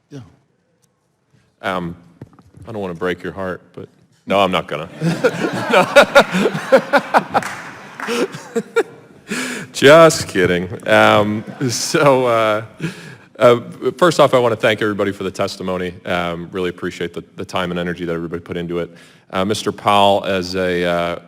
Yeah. I don't want to break your heart, but no, I'm not gonna. Just kidding. First off, I want to thank everybody for the testimony. Really appreciate the time and energy that everybody put into it. Mr. Powell, as a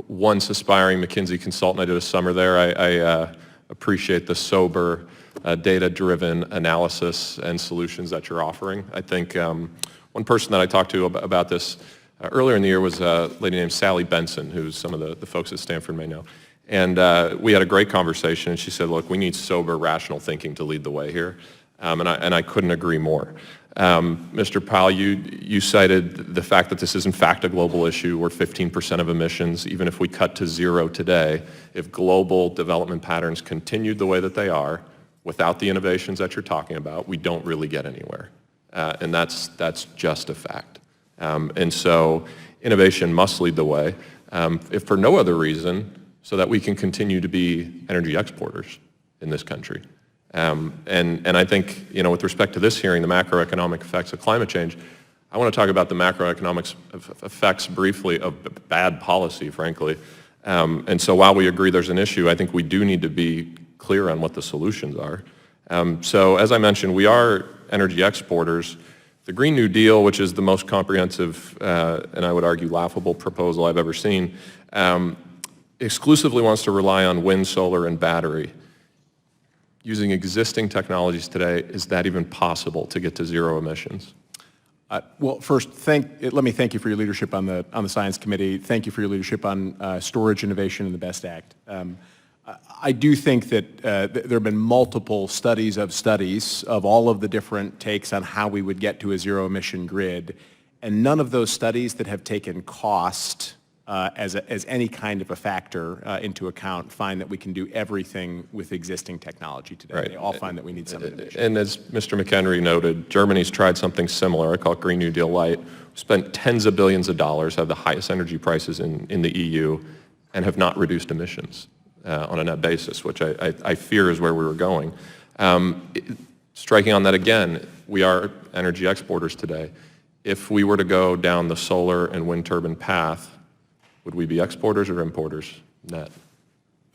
once aspiring McKinsey consultant, I did a summer there. I appreciate the sober, data-driven analysis and solutions that you're offering. I think one person that I talked to about this earlier in the year was a lady named Sally Benson, who's some of the folks at Stanford may know. And we had a great conversation, and she said, look, we need sober, rational thinking to lead the way here. And I couldn't agree more. Mr. Powell, you cited the fact that this is in fact a global issue. We're 15% of emissions. Even if we cut to zero today, if global development patterns continued the way that they are, without the innovations that you're talking about, we don't really get anywhere. And that's just a fact. And so innovation must lead the way, if for no other reason, so that we can continue to be energy exporters in this country. And I think, with respect to this hearing, the macroeconomic effects of climate change, I want to talk about the macroeconomic effects briefly of bad policy, frankly. And so while we agree there's an issue, I think we do need to be clear on what the solutions are. So as I mentioned, we are energy exporters. The Green New Deal, which is the most comprehensive and I would argue laughable proposal I've ever seen, exclusively wants to rely on wind, solar, and battery. Using existing technologies today, is that even possible to get to zero emissions? Well, first, let me thank you for your leadership on the Science Committee. Thank you for your leadership on storage innovation and the BEST Act. I do think that there have been multiple studies of all of the different takes on how we would get to a zero emission grid, and none of those studies that have taken cost as any kind of a factor into account find that we can do everything with existing technology today. Right. They all find that we need some innovation. And as Mr. McHenry noted, Germany's tried something similar. I call it Green New Deal Light. Spent tens of billions of dollars, have the highest energy prices in the EU, and have not reduced emissions on a net basis, which I fear is where we were going. Striking on that again, we are energy exporters today. If we were to go down the solar and wind turbine path, would we be exporters or importers net?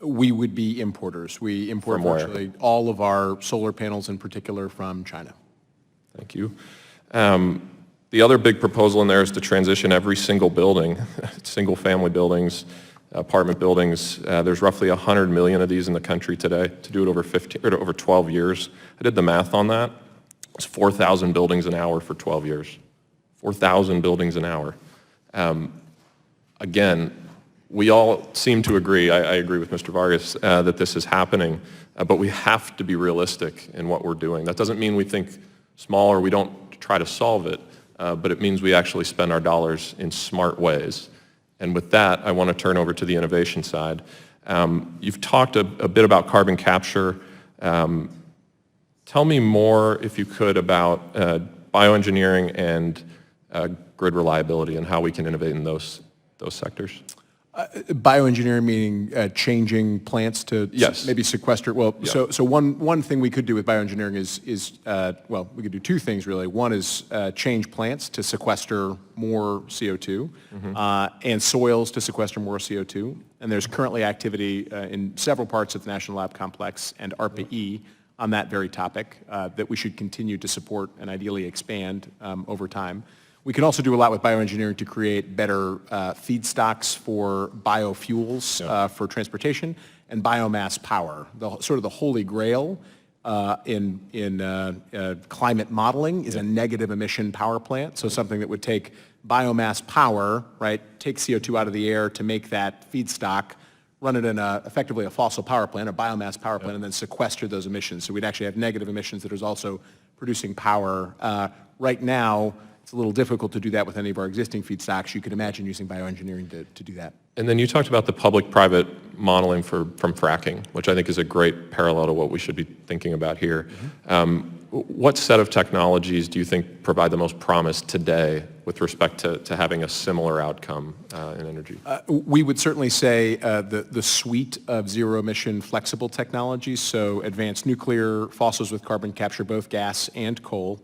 We would be importers. We import virtually all of our solar panels in particular from China. Thank you. The other big proposal in there is to transition every single building, single family buildings, apartment buildings. There's roughly 100 million of these in the country today. To do it over 12 years. I did the math on that. It's 4,000 buildings an hour for 12 years. 4,000 buildings an hour. Again, we all seem to agree, I agree with Mr. Vargas, that this is happening, but we have to be realistic in what we're doing. That doesn't mean we think small or we don't try to solve it, but it means we actually spend our dollars in smart ways. And with that, I want to turn over to the innovation side. You've talked a bit about carbon capture. Tell me more, if you could, about bioengineering and grid reliability and how we can innovate in those sectors. Bioengineering meaning changing plants to maybe sequester. Well, yeah. So one thing we could do with bioengineering is well, we could do two things really. One is change plants to sequester more CO2 and soils to sequester more CO2. And there's currently activity in several parts of the National Lab Complex and ARPA-E on that very topic that we should continue to support and ideally expand over time. We can also do a lot with bioengineering to create better feedstocks for biofuels for transportation and biomass power. Sort of the holy grail in climate modeling is a negative emission power plant. So something that would take biomass power, right, take CO2 out of the air to make that feedstock, run it in effectively a fossil power plant, a biomass power plant, and then sequester those emissions. So we'd actually have negative emissions that is also producing power. Right now, it's a little difficult to do that with any of our existing feedstocks. You could imagine using bioengineering to do that. And then you talked about the public-private modeling from fracking, which I think is a great parallel to what we should be thinking about here. What set of technologies do you think provide the most promise today with respect to having a similar outcome in energy? We would certainly say the suite of zero-emission flexible technologies, so advanced nuclear, fossils with carbon capture, both gas and coal,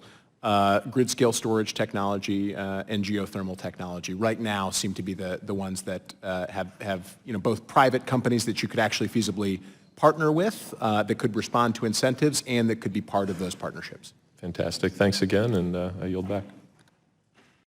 grid scale storage technology, and geothermal technology. Right now seem to be the ones that have both private companies that you could actually feasibly partner with, that could respond to incentives, and that could be part of those partnerships. Fantastic. Thanks again, and I yield back.